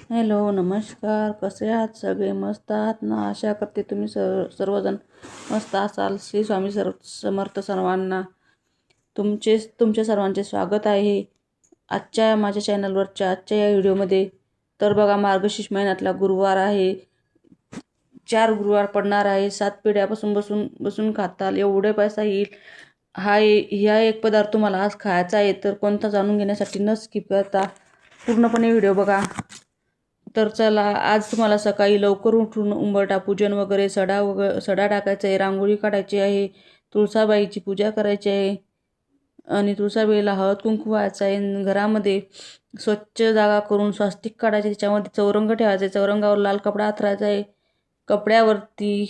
Hello, नमस्कार. कसे आहात सगळे? मस्त आहात ना? आशा करते तुम्ही सर्वजण मस्त असाल. श्री स्वामी समर्थ सर्वांना. तुमच्या सर्वांचे स्वागत आहे आजच्या माझ्या चॅनलवरच्या आजच्या या व्हिडिओमध्ये. तर बघा, मार्गशीर्ष महिन्यातला गुरुवार आहे. 4 गुरुवार पडणार आहे. 7 पिढ्यापासून बसून खाताल एवढे पैसा येईल. ह्या एक पदार्थ तुम्हाला आज खायचा आहे. तर कोणता जाणून घेण्यासाठी न स्किप करता पूर्णपणे व्हिडिओ बघा. तर चला, आज तुम्हाला सकाळी लवकर उठून उंबरठा पूजन वगैरे सडा टाकायचा आहे, रांगोळी काढायची आहे, तुळसाबाईची पूजा करायची आहे आणि तुळसाबाईला हळद कुंकू व्हायचं आहे. घरामध्ये स्वच्छ जागा करून स्वास्तिक काढायचे, त्याच्यामध्ये चौरंग ठेवायचा आहे, चौरंगावर लाल कपडा हातरायचा आहे, कपड्यावरती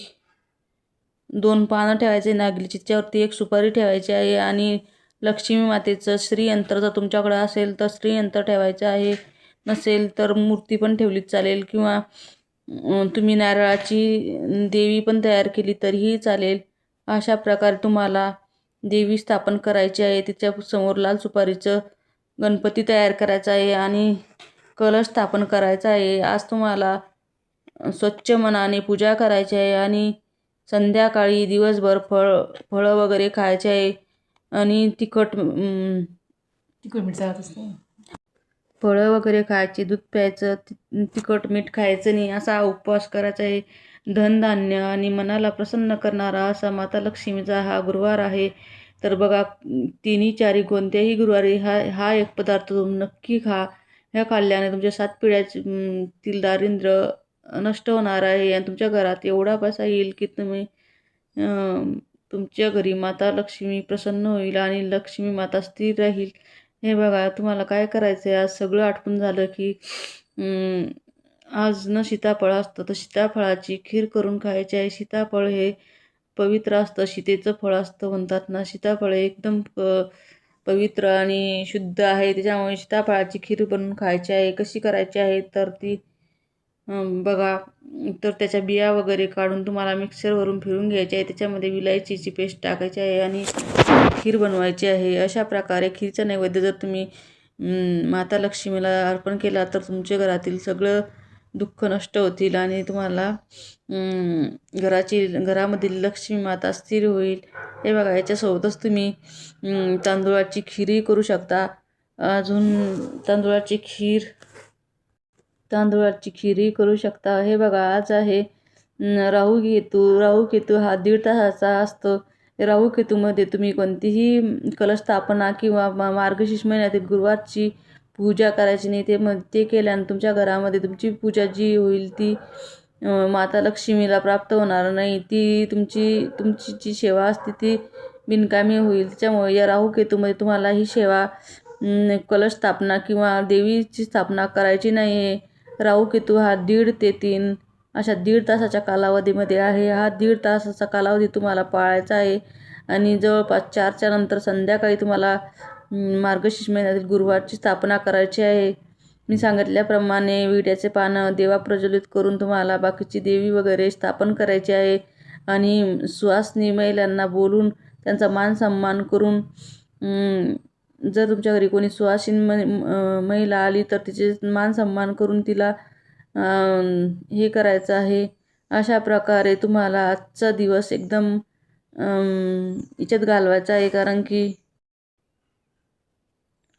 2 पानं ठेवायचे नागलीची, त्याच्यावरती 1 सुपारी ठेवायची आहे आणि लक्ष्मी मातेचं श्रीयंत्र जर तुमच्याकडे असेल तर श्रीयंत्र ठेवायचं आहे. नसेल तर मूर्ती पण ठेवली चालेल किंवा तुम्ही नारळाची देवी पण तयार केली तरीही चालेल. अशा प्रकारे तुम्हाला देवी स्थापन करायची आहे. तिच्या समोर लाल सुपारीचं गणपती तयार करायचा आहे आणि कलश स्थापन करायचा आहे. आज तुम्हाला स्वच्छ मनाने पूजा करायची आहे आणि संध्याकाळी दिवसभर फळं वगैरे खायचे आहे आणि तिखट मीठ चालत असते. फळं वगैरे खायची, दूध प्यायचं, तिखट मीठ खायचं नाही, असा उपवास करायचा आहे. धनधान्य आणि मनाला प्रसन्न करणारा असा माता लक्ष्मीचा हा गुरुवार आहे. तर बघा, तिन्ही चारी कोणत्याही गुरुवारी हा एक पदार्थ तुम्ही नक्की खा. ह्या खाल्ल्याने तुमच्या 7 पिढ्यातील दारिद्र्य नष्ट होणार आहे आणि तुमच्या घरात एवढा पैसा येईल की तुमच्या घरी माता लक्ष्मी प्रसन्न होईल आणि लक्ष्मी माता स्थिर राहील. हे बघा, तुम्हाला काय करायचं आहे, आज सगळं आटपून झालं की आज न सीताफळ असतं तर सीताफळाची खीर करून खायची आहे. सीताफळ हे पवित्र असतं, सीतेचं फळ असतं म्हणतात ना. सीताफळ एकदम पवित्र आणि शुद्ध आहे, त्याच्यामुळे सीताफळाची खीर बनवून खायची आहे. कशी करायची आहे तर ती बघा, तर त्याच्या बिया वगैरे काढून तुम्हाला मिक्सरवरून फिरून घ्यायची आहे. त्याच्यामध्ये विलायचीची पेस्ट टाकायची आहे आणि खीर बनवायची आहे. अशा प्रकारे खीरचा नैवेद्य जर तुम्ही माता लक्ष्मीला अर्पण केला तर तुमच्या घरातील सगळं दुःख नष्ट होतील आणि तुम्हाला घरामधील लक्ष्मी माता स्थिर होईल. हे बघा, याच्यासोबतच तुम्ही तांदूळाची खीरही करू शकता. अजून तांदूळाची खीरही करू शकता. हे बघा, आज आहे राहू केतू हा 1.5 तासाचा असतो. राहू केतूमध्ये तुम्ही कोणतीही कलश स्थापना किंवा मार्गशीर्ष महिन्यातील गुरुवारची पूजा करायची नाही. ते केल्याने तुमच्या घरामध्ये तुमची पूजा जी होईल ती माता लक्ष्मीला प्राप्त होणार नाही. तुमची जी सेवा असते ती बिनकामी होईल. त्याच्यामुळे या राहू केतूमध्ये तुम्हाला ही सेवा कलश स्थापना किंवा देवीची स्थापना करायची नाही आहे. राहू केतू हा 1.5 ते 3 अशा 1.5 तासाच्या कालावधीमध्ये आहे. हा 1.5 तासाचा कालावधी तुम्हाला पाळायचा आहे आणि जवळपास 4च्या नंतर संध्याकाळी तुम्हाला मार्गशीर्ष महिन्यातील गुरुवारची स्थापना करायची आहे. मी सांगितल्याप्रमाणे विड्याचे पानं देवा प्रज्वलित करून तुम्हाला बाकीची देवी वगैरे स्थापन करायची आहे आणि सुवासिनी महिलांना बोलून त्यांचा मान सन्मान करून जर तुमच्या घरी कोणी सुवासिनी महिला आली तर तिचे मान सन्मान करून तिला हे करायचं आहे. अशा प्रकारे तुम्हाला आजचा दिवस एकदम याच्यात घालवायचा आहे, कारण की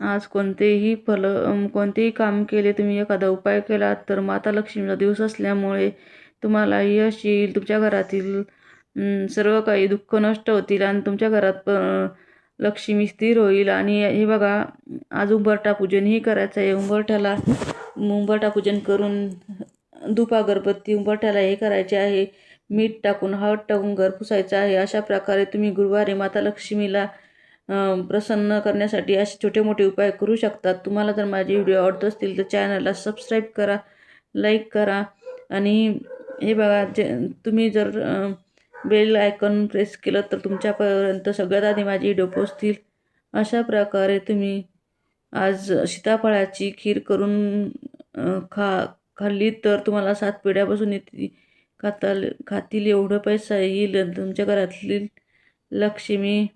आज कोणतेही काम केले, तुम्ही एखादा उपाय केला तर माता लक्ष्मीचा दिवस असल्यामुळे तुम्हाला यश येईल. तुमच्या घरातील सर्व काही दुःख नष्ट होतील आणि तुमच्या घरात लक्ष्मी स्थिर होईल. आणि हे बघा, आज उंबरठा पूजनही करायचं आहे. उंबरठा पूजन करून धूप अगरबत्ती उंबरठ्याला हे करायचे आहे. मीठ टाकून हळद टाकून घर पुसायचं आहे. अशा प्रकारे तुम्ही गुरुवारी माता लक्ष्मीला प्रसन्न करण्यासाठी असे छोटे मोठे उपाय करू शकतात. तुम्हाला जर माझे व्हिडिओ आवडत असतील तर चॅनलला सबस्क्राईब करा, लाईक करा आणि हे बघा, तुम्ही जर बेल आयकॉन प्रेस केलं तर तुमच्यापर्यंत सगळ्यात आधी माझे व्हिडिओ पोहोचतील. अशा प्रकारे तुम्ही आज सीताफळाची खीर करून खाल्ली तर तुम्हाला 7 पिढ्यापासून खातील एवढं पैसा येईल. तुमच्या घरातली लक्ष्मी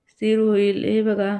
स्थिर होईल. हे बघा,